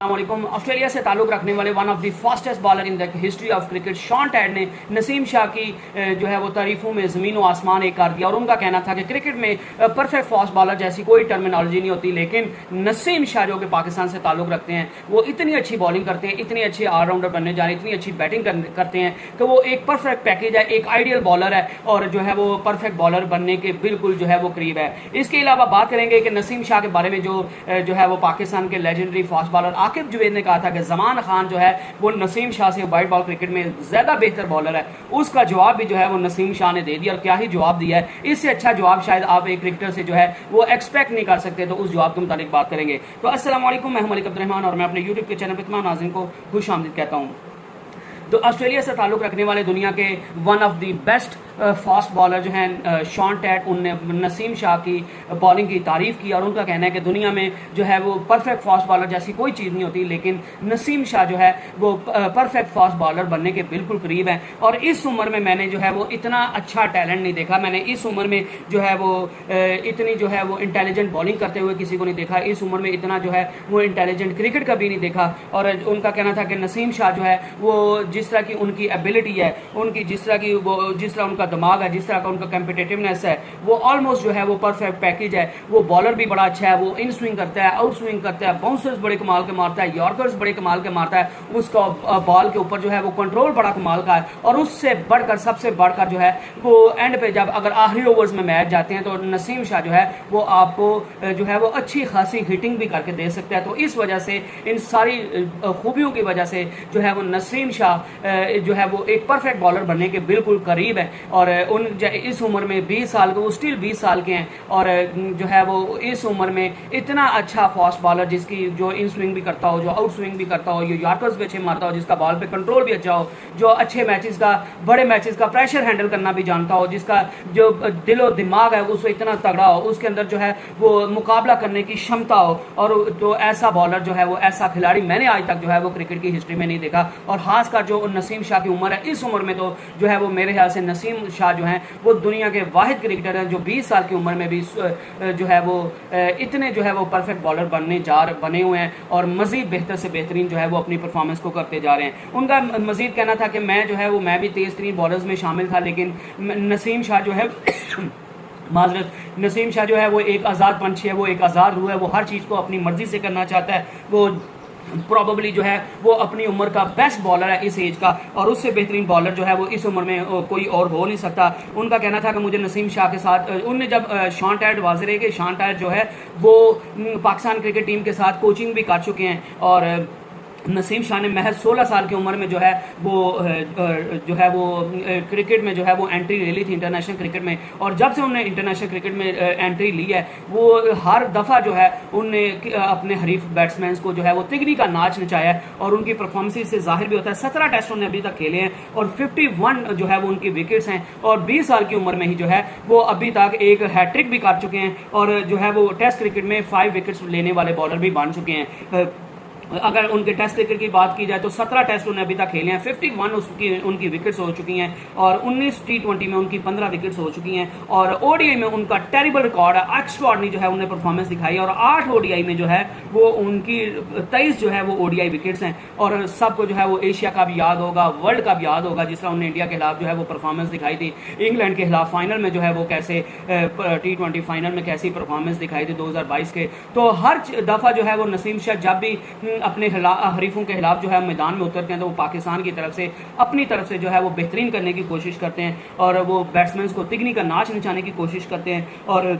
अस्सलामुअलैकुम। ऑस्ट्रेलिया से ताल्लुक़ रखने वाले one of the fastest bowler in the history of cricket Shaun Tait ने नसीम शाह की जो है वो तारीफों में ज़मीन व आसमान एक कर दिया और उनका कहना था कि क्रिकेट में परफेक्ट फास्ट बॉलर जैसी कोई टर्मिनोलॉजी नहीं होती, लेकिन नसीम शाह जो कि पाकिस्तान से ताल्लुक़ रखते हैं वो इतनी अच्छी बॉलिंग करते हैं, इतनी अच्छी ऑलराउंडर बनने जा रहे हैं, इतनी अच्छी बैटिंग करते हैं कि वो एक परफेक्ट पैकेज है, एक आइडियल बॉलर है और जो है वो परफेक्ट बॉलर बनने के बिल्कुल जो है वो करीब है। इसके अलावा बात करेंगे कि नसीम शाह के बारे में जो है वो पाकिस्तान के legendary fast bowler Aqib Juvaid ने कहा था कि जमान खान जो है वो नसीम शाह से वाइट बॉल क्रिकेट में ज्यादा बेहतर बॉलर है। उसका जवाब भी जो है वो नसीम शाह ने दे दिया और क्या ही जवाब दिया है। इससे अच्छा जवाब शायद आप एक क्रिकेटर से जो है वो एक्सपेक्ट नहीं कर सकते। तो उस जवाब के मुताबिक बात करेंगे। तो अस्सलाम वालेकुम, मैं मलिक अब्दुर्रहमान और मैं अपने यूट्यूब के चैनल पर तमाम नाज़रीन को खुश आमदीद कहता हूँ। तो ऑस्ट्रेलिया से ताल्लुक़ रखने वाले दुनिया के one of the best fast bowler जो हैं शॉन टैड, उनने नसीम शाह की बॉलिंग की तारीफ़ की और उनका कहना है कि दुनिया में जो है वो परफेक्ट फास्ट बॉलर जैसी कोई चीज़ नहीं होती, लेकिन नसीम शाह जो है वो परफेक्ट फास्ट बॉलर बनने के बिल्कुल करीब है। और इस उम्र में मैंने जो है वो इतना अच्छा टैलेंट नहीं देखा। मैंने इस उम्र में जो है वो इतनी जो है वो इंटेलिजेंट बॉलिंग करते हुए किसी को नहीं देखा। इस उम्र में इतना जो है वो इंटेलिजेंट क्रिकेट कभी नहीं देखा। और उनका कहना था कि नसीम शाह जो है वो जिस तरह की उनकी एबिलिटी है, उनकी जिस तरह उनका दिमाग है, जिस तरह का उनका कॉम्पिटिटिवनेस है, वो ऑलमोस्ट जो है वो परफेक्ट पैकेज है। वो बॉलर भी बड़ा अच्छा है, वो इन स्विंग करता है, आउट स्विंग करता है, बाउंसर्स बड़े कमाल के मारता है, यॉर्कर्स बड़े कमाल के मारता है, उसका बॉल के ऊपर जो है वो कंट्रोल बड़ा कमाल का है। और उससे बढ़कर सबसे बढ़कर जो है वो एंड पे जब अगर आखिरी ओवर्स में मैच जाते हैं तो नसीम शाह जो है वो आपको जो है वो अच्छी खासी हिटिंग भी करके दे सकता है। तो इस वजह से, इन सारी खूबियों की वजह से जो है वो नसीम शाह जो है वो एक परफेक्ट बॉलर बनने के बिल्कुल करीब है। और उन इस उम्र में 20 साल के, वो स्टिल 20 साल के हैं और जो है वो इस उम्र में इतना अच्छा फास्ट बॉलर जिसकी जो इन स्विंग भी करता हो, जो आउट स्विंग भी करता हो, जो यॉर्कर्स भी अच्छे मारता हो, जिसका बॉल पे कंट्रोल भी अच्छा हो, जो अच्छे मैचेस का, बड़े मैचेस का प्रेशर हैंडल करना भी जानता हो, जिसका जो दिलो दिमाग है उसको इतना तगड़ा हो, उसके अंदर जो है वो मुकाबला करने की क्षमता हो। और तो ऐसा बॉलर जो है वो, ऐसा खिलाड़ी मैंने आज तक जो है वो क्रिकेट की हिस्ट्री में नहीं देखा। और खासकर जो नसीम शाह की उम्र है, इस उम्र में तो जो है वो मेरे ख्याल से नसीम शाह जो हैं वो दुनिया के वाहिद क्रिकेटर हैं जो 20 साल की उम्र में भी जो है वो इतने जो है वो परफेक्ट बॉलर बने हुए हैं और मजीद बेहतर से बेहतरीन जो है वो अपनी परफॉर्मेंस को करते जा रहे हैं। उनका मजीद कहना था कि मैं जो है वो मैं भी तेज़ तरीन बॉलर्स में शामिल था, लेकिन नसीम शाह जो है माजरत नसीम शाह जो है वो एक आज़ाद पंछी है, वो एक आज़ाद रूह है, वो हर चीज़ को अपनी मर्जी से करना चाहता है। वो प्रॉबेबली जो है वो अपनी उम्र का बेस्ट बॉलर है इस एज का, और उससे बेहतरीन बॉलर जो है वो इस उम्र में कोई और हो नहीं सकता। उनका कहना था कि मुझे नसीम शाह के साथ, उनने जब शॉन टैड वाज़ेह है कि शॉन टैड जो है वो पाकिस्तान क्रिकेट टीम के साथ कोचिंग भी कर चुके हैं और नसीम शाह ने महज 16 साल की उम्र में जो है वो क्रिकेट में जो है वो एंट्री ले ली थी इंटरनेशनल क्रिकेट में। और जब से उन्होंने इंटरनेशनल क्रिकेट में एंट्री ली है वो हर दफ़ा जो है उनने अपने हरीफ बैट्समैन को जो है वो तिगड़ी का नाच नचाया है और उनकी परफॉर्मेंस से जाहिर भी होता है। 17 टेस्ट उन्होंने अभी तक खेले हैं और 51 जो है वो उनकी विकेट्स हैं और 20 साल की उम्र में ही जो है वो अभी तक एक हैट्रिक भी कर चुके हैं और जो है वो टेस्ट क्रिकेट में 5 विकेट्स लेने वाले बॉलर भी बन चुके हैं। अगर उनके टेस्ट क्रिकेट की बात की जाए तो 17 टेस्ट उन्होंने अभी तक खेले हैं, 51 उनकी विकेट्स हो चुकी हैं और 19 T20 में उनकी 15 विकेट्स हो चुकी हैं। और ओडीआई में उनका टेरिबल रिकॉर्ड है, एक्स्ट्राऑर्डिनरी जो है उन्होंने परफॉर्मेंस दिखाई और 8 ओडीआई में जो है वो उनकी 23 जो है वो ओडीआई विकेट्स हैं। और सबको जो है वो एशिया का भी याद होगा, वर्ल्ड का भी याद होगा, जिस तरह उन्होंने इंडिया के खिलाफ जो है वो परफॉर्मेंस दिखाई थी, इंग्लैंड के खिलाफ फाइनल में जो है वो कैसे T20 फाइनल में कैसी परफॉर्मेंस दिखाई थी 2022 के। तो हर दफ़ा जो है वो नसीम शाह जब भी अपने हरीफों के खिलाफ जो है मैदान में उतरते हैं तो वो पाकिस्तान की तरफ से अपनी तरफ से जो है वो बेहतरीन करने की कोशिश करते हैं और वो बैट्समैन को तिगनी का नाच नचाने की कोशिश करते हैं। और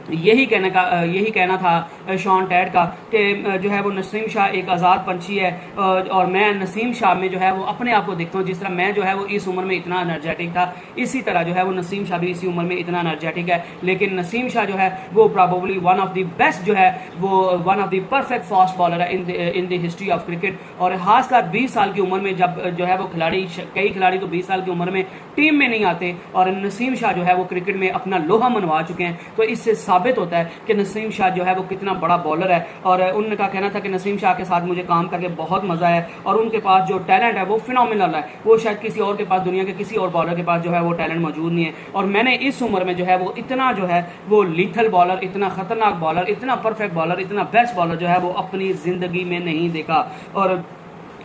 यही कहना था शॉन टैड का कि जो है वो नसीम शाह एक आज़ाद पंछी है और मैं नसीम शाह में जो है वो अपने आप को देखता हूँ। जिस तरह मैं जो है वो इस उम्र में इतना एनर्जेटिक था, इसी तरह जो है वो नसीम शाह भी इसी उम्र में इतना एनर्जेटिक है। लेकिन नसीम शाह जो है वो probably one of the best जो है वो one of the perfect fast bowler है in the history of cricket. और खासकर 20 साल की उम्र में जब जो है वो कई खिलाड़ी तो 20 साल की उम्र में टीम में नहीं आते और नसीम शाह जो है वो क्रिकेट में अपना लोहा मनवा चुके हैं। तो इससे साबित होता है कि नसीम शाह जो है वो कितना बड़ा बॉलर है। और उनका कहना था कि नसीम शाह के साथ मुझे काम करके बहुत मज़ा है और उनके पास जो टैलेंट है वो फिनोमिनल है, वो शायद किसी और के पास, दुनिया के किसी और बॉलर के पास जो है वो टैलेंट मौजूद नहीं है। और मैंने इस उम्र में जो है वो इतना जो है वो लीथल बॉलर, इतना ख़तरनाक बॉलर, इतना परफेक्ट बॉलर, इतना बेस्ट बॉलर जो है वो अपनी ज़िंदगी में नहीं देखा। और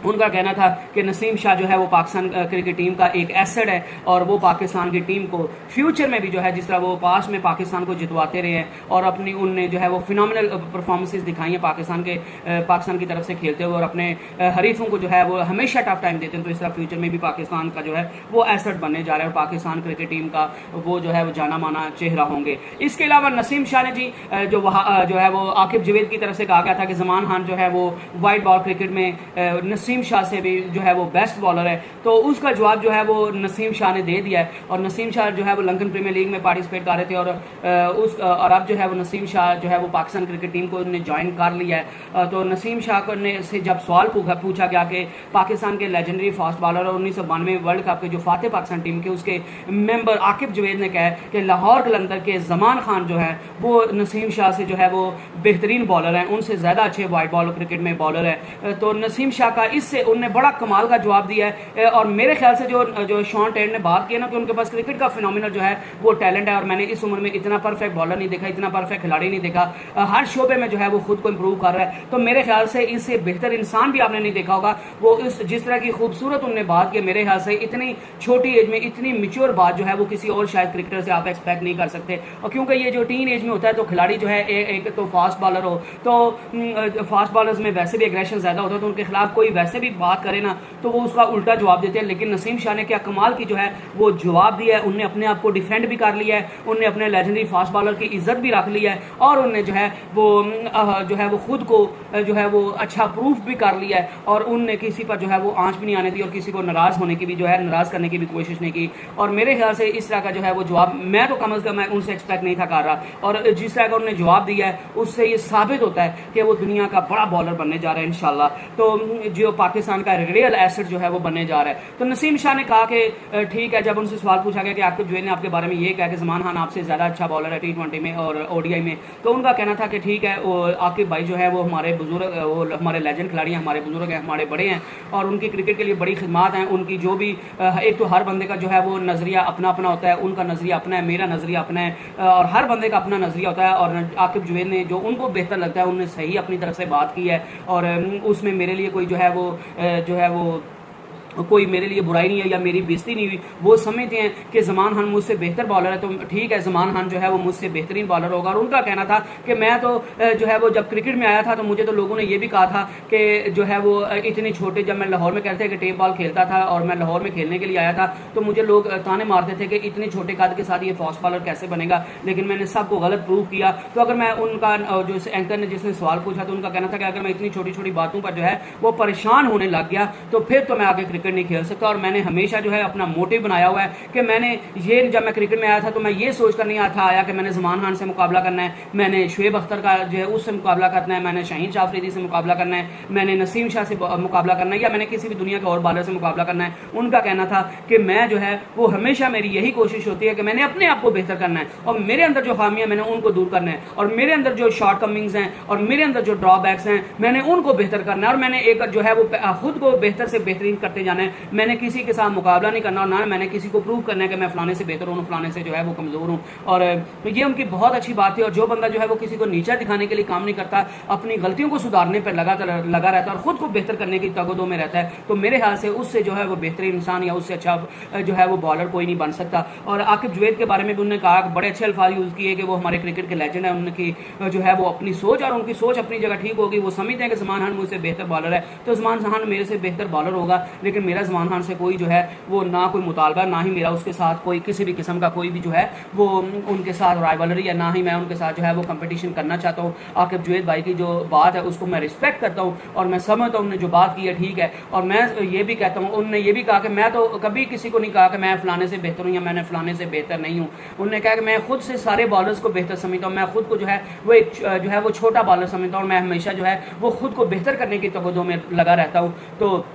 उनका कहना था कि नसीम शाह जो है वो पाकिस्तान क्रिकेट टीम का एक एसेट है और वो पाकिस्तान की टीम को फ्यूचर में भी जो है, जिस तरह वो पास्ट में पाकिस्तान को जितवाते रहे हैं और अपनी उनने जो है वो फिनोमिनल परफॉर्मेंसेस दिखाई हैं पाकिस्तान की तरफ से खेलते हुए और अपने हरीफों को जो है वो हमेशा टफ टाइम देते हैं। तो इस तरह फ्यूचर में भी पाकिस्तान का जो है वो एसेट बनने जा रहा है और पाकिस्तान क्रिकेट टीम का वो जो है वो जाना माना चेहरा होंगे। इसके अलावा नसीम शाह ने जी जो है वो आकिब जवेद की तरफ से कहा गया था कि ज़मान खान जो है वो वाइट बॉल क्रिकेट में नसीम शाह से भी जो है वो बेस्ट बॉलर है, तो उसका जवाब जो है वो नसीम शाह ने दे दिया है। और नसीम शाह जो है वो लंदन प्रीमियर लीग में पार्टिसिपेट कर रहे थे और अब जो है वो नसीम शाह जो है वो पाकिस्तान क्रिकेट टीम को उन्होंने ज्वाइन कर लिया है। तो नसीम शाह ने से जब सवाल पूछा गया कि पाकिस्तान के लेजेंडरी फास्ट बॉलर और 1992 वर्ल्ड कप के जो फाते पाकिस्तान टीम के उसके मेंबर आकिब जवेद ने कहा कि लाहौर कलंदर के ज़मान खान जो है वो नसीम शाह से जो है वो बेहतरीन बॉलर हैं, उनसे ज़्यादा अच्छे वाइट बॉल क्रिकेट में बॉलर है। तो नसीम शाह का इससे उनने बड़ा कमाल का जवाब दिया है। और मेरे ख्याल से जो शॉन टेड ने बात की ना कि उनके पास क्रिकेट का फिनोमिनल जो है वो टैलेंट है और मैंने इस उम्र में इतना परफेक्ट बॉलर नहीं देखा, इतना परफेक्ट खिलाड़ी नहीं देखा, हर शोबे में जो है वो खुद को इंप्रूव कर रहा है। तो मेरे ख्याल से इससे बेहतर इंसान भी आपने नहीं देखा होगा। वो जिस तरह की खूबसूरत उनने बात की, मेरे ख्याल से इतनी छोटी एज में इतनी मिच्योर बात जो है वो किसी और शायद क्रिकेटर से आप एक्सपेक्ट नहीं कर सकते। और क्योंकि ये जो टीन एज में होता है तो खिलाड़ी जो है एक तो फास्ट बॉलर हो, तो फास्ट बॉलर्स में वैसे भी एग्रेशन ज़्यादा होता है, तो उनके खिलाफ कोई वैसे भी बात करे ना तो वो उसका उल्टा जवाब देते हैं। लेकिन नसीम शाह ने क्या कमाल की जो है वो जवाब दिया है, उनने अपने आप को डिफेंड भी कर लिया है, उनने अपने लेजेंडरी फास्ट बॉलर की इज्जत भी रख ली है और उनने जो है वो खुद को जो है वो अच्छा प्रूफ भी कर लिया है और उनने किसी पर जो है वो आंच भी नहीं आने दी और किसी को नाराज़ होने की भी जो है नाराज़ करने की भी कोशिश नहीं की। और मेरे ख्याल से इस तरह का जो है वो जवाब मैं तो कम अज़ कम उनसे एक्सपेक्ट नहीं था कर रहा। और जिस तरह का उन्होंने जवाब दिया है उससे ये साबित होता है कि वो दुनिया का बड़ा बॉलर बनने जा रहा है इंशाल्लाह। तो जो पाकिस्तान का रियल एसेट जो है वो बनने जा रहा है। तो नसीम शाह ने कहा कि ठीक है, जब उनसे सवाल पूछा गया कि आकिब जवेद ने आपके बारे में ये कहा कि ज़मान खान आपसे ज़्यादा अच्छा बॉलर है T20 में और ODI में, तो उनका कहना था कि ठीक है, आकिब भाई जो है वो हमारे बुजुर्ग, वो हमारे लेजेंड खिलाड़ी हैं, हमारे बुजुर्ग हैं, हमारे बड़े हैं और उनकी क्रिकेट के लिए बड़ी खिदमत हैं। उनकी जो भी एक तो हर बंदे का जो है वो नज़रिया अपना अपना होता है, उनका नज़रिया अपना है, मेरा नज़रिया अपना है और हर बंदे का अपना नज़रिया होता है। और आकिब जवेद ने जो उनको बेहतर लगता है उन्होंने सही अपनी तरफ से बात की है और उसमें मेरे लिए कोई जो है वो कोई मेरे लिए बुराई नहीं है या मेरी बेइज्जती नहीं हुई। वो समझते हैं कि ज़मान खान मुझसे बेहतर बॉलर है, तो ठीक है, ज़मान खान जो है वो मुझसे बेहतरीन बॉलर होगा। और उनका कहना था कि मैं तो जो है वो जब क्रिकेट में आया था तो मुझे तो लोगों ने ये भी कहा था कि जो है वो इतने छोटे, जब मैं लाहौर में कहते थे कि टेप बॉल खेलता था और मैं लाहौर में खेलने के लिए आया था तो मुझे लोग ताने मारते थे कि इतने छोटे कद के साथ ये फास्ट बॉलर कैसे बनेगा, लेकिन मैंने सबको गलत प्रूव किया। तो अगर मैं उनका जो एंकर ने जिसने सवाल पूछा तो उनका कहना था कि अगर मैं इतनी छोटी छोटी बातों पर जो है वो परेशान होने लग गया तो फिर तो मैं आगे क्रिकेट नहीं खेल सकता। और मैंने हमेशा जो है अपना मोटिव बनाया हुआ है कि मैंने ये, जब मैं क्रिकेट में आया था तो मैं ये सोच कर नहीं आया कि मैंने ज़मान खान से मुकाबला करना है, मैंने शुएब अख्तर का जो है उससे मुकाबला करना है, मैंने शाहीन शाह अफरीदी से मुकाबला करना है, मैंने नसीम शाह से मुकाबला करना है या मैंने किसी भी दुनिया के और बॉलर से मुकाबला करना है। उनका कहना था कि मैं जो है वो हमेशा मेरी यही कोशिश होती है कि मैंने अपने आप को बेहतर करना है और मेरे अंदर जो खामियां मैंने उनको दूर करना है और मेरे अंदर जो शॉर्ट कमिंग्स हैं और मेरे अंदर जो ड्रॉबैक्स हैं मैंने उनको बेहतर करना है और मैंने एक जो है वो खुद को बेहतर से बेहतरीन करते जाना है। मैंने किसी के साथ मुकाबला नहीं करना और ना मैंने किसी को प्रूव करना है कि मैं फलाने से बेहतर हूँ, फलाने से जो है वो कमज़ोर हूँ। और ये उनकी बहुत अच्छी बात है। और जो बंदा जो है वो किसी को नीचा दिखाने के लिए काम नहीं करता, अपनी गलतियों को सुधारने पर लगा रहता है और ख़ुद को बेहतर करने की तगदो में रहता है, तो मेरे ख्याल से उससे जो है वो बेहतरीन इंसान या उससे अच्छा जो है वो बॉलर कोई नहीं बन सकता। और आकिब जवेद के बारे में भी उन्होंने कहा, बड़े अच्छे अल्फाज यूज़ किए कि वो हमारे क्रिकेट के लेजेंड है, उनकी जो है वो अपनी सोच और उनकी सोच अपनी जगह ठीक होगी। वो समझते हैं कि ज़मान खान मुझसे बेहतर बॉलर है तो ज़मान खान मेरे से बेहतर बॉलर होगा, लेकिन मेरा ज़मान खान से कोई जो है वो ना कोई मुतालबा, ना ही मेरा उसके साथ कोई किसी भी किस्म का कोई भी जो है वो उनके साथ राइवलरी है, ना ही मैं उनके साथ जो है वो कंपटीशन करना चाहता हूँ। आकिब जवेद भाई की जो बात है उसको मैं रिस्पेक्ट करता हूँ और मैं समझता हूँ उन्होंने जो बात की है ठीक है। और मैं ये भी कहता हूँ, उन्होंने ये भी कहा कि मैं तो कभी किसी को नहीं कहा कि मैं फलाने से बेहतर हूँ या मैंने फलाने से बेहतर नहीं हूँ। उन्होंने कहा कि मैं खुद से सारे बॉलर्स को बेहतर समझता हूँ, मैं खुद को जो है वो एक जो है वो छोटा बॉलर समझता हूँ और मैं हमेशा जो है वो खुद को बेहतर करने की तगदों में लगा रहता हूँ। तो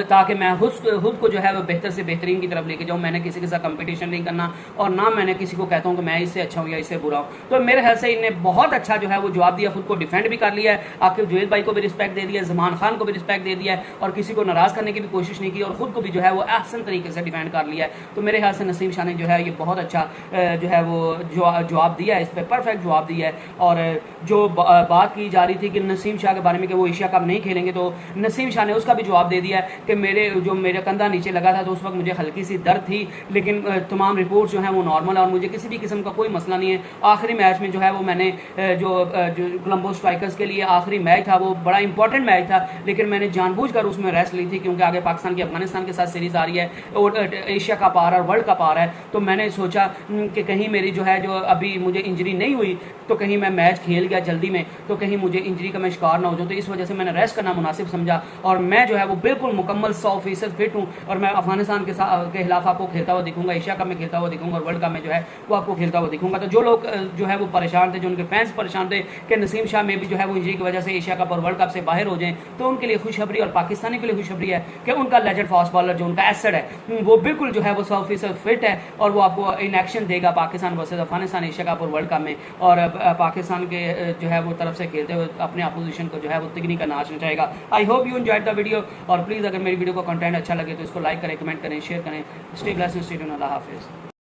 ताकि मैं खुद को जो है वो बेहतर से बेहतरीन की तरफ लेके जाऊँ। मैंने किसी के साथ कंपटीशन नहीं करना और ना मैंने किसी को कहता हूँ कि मैं इससे अच्छा हूँ या इससे बुरा हूँ। तो मेरे ख्याल से इन्हें बहुत अच्छा जो है वो जवाब दिया, खुद को डिफेंड भी कर लिया है, आखिर जुवेद भाई को भी रिस्पेक्ट दे दिया है, ज़मान खान को भी रिस्पेक्ट दे दिया है और किसी को नाराज़ करने की भी कोशिश नहीं की और खुद को भी जो है वो अहसन तरीके से डिफेंड कर लिया है। तो मेरे ख्याल से नसीम शाह ने जो है ये बहुत अच्छा जो है वो जवाब दिया है, इस पर परफेक्ट जवाब दिया है। और जो बात की जा रही थी कि नसीम शाह के बारे में कि वो एशिया कप नहीं खेलेंगे, तो नसीम शाह ने उसका भी जवाब दे दिया है कि मेरा कंधा नीचे लगा था तो उस वक्त मुझे हल्की सी दर्द थी, लेकिन तमाम रिपोर्ट्स जो हैं वो नॉर्मल है और मुझे किसी भी किस्म का कोई मसला नहीं है। आखिरी मैच में जो है वो मैंने जो कोलंबो स्ट्राइकर्स के लिए आखिरी मैच था वो बड़ा इंपॉर्टेंट मैच था, लेकिन मैंने जानबूझकर उसमें रेस्ट ली थी क्योंकि आगे पाकिस्तान की अफगानिस्तान के साथ सीरीज आ रही है और एशिया कप आ रहा है और वर्ल्ड कप आ रहा है। तो मैंने सोचा कि कहीं मेरी जो है जो अभी मुझे इंजरी नहीं हुई तो कहीं मैं मैच खेल गया जल्दी में तो कहीं मुझे इंजरी का मैं शिकार ना हो जाऊँ, तो इस वजह से मैंने रेस्ट करना मुनासिब समझा और मैं जो है वो बिल्कुल मुकम्मल 100% फिट हूँ और मैं अफगानिस्तान के खिलाफ आपको खेलता हुआ दिखूंगा, एशिया कप में खेलता हुआ दिखूंगा और वर्ल्ड कप में जो है वो आपको खेलता हुआ दिखूंगा। तो जो लोग जो है वो परेशान थे, जो उनके फैंस परेशान थे कि नसीम शाह में भी जो है वो इंजरी की वजह से एशिया कप और वर्ल्ड कप से बाहर हो जाएं, तो उनके लिए खुशखबरी और पाकिस्तानी के लिए खुशखबरी है कि उनका लेजेंड फास्ट बॉलर जो उनका एसेट है वो बिल्कुल जो है वो 100% फिट है और वो आपको इन एक्शन देगा Pakistan versus Afghanistan Asia cup और वर्ल्ड कप में और पाकिस्तान के जो है वो तरफ से खेलते हुए अपने अपोजिशन को जो है वो तिगनी का नाच नचाएगा। I hope you enjoyed the video और प्लीज़ अगर मेरी वीडियो को कंटेंट अच्छा लगे तो इसको लाइक करें, कमेंट करें, शेयर करें। स्टे ब्लेस्ड, स्टे ट्यून्ड, अल्लाह हाफिज़।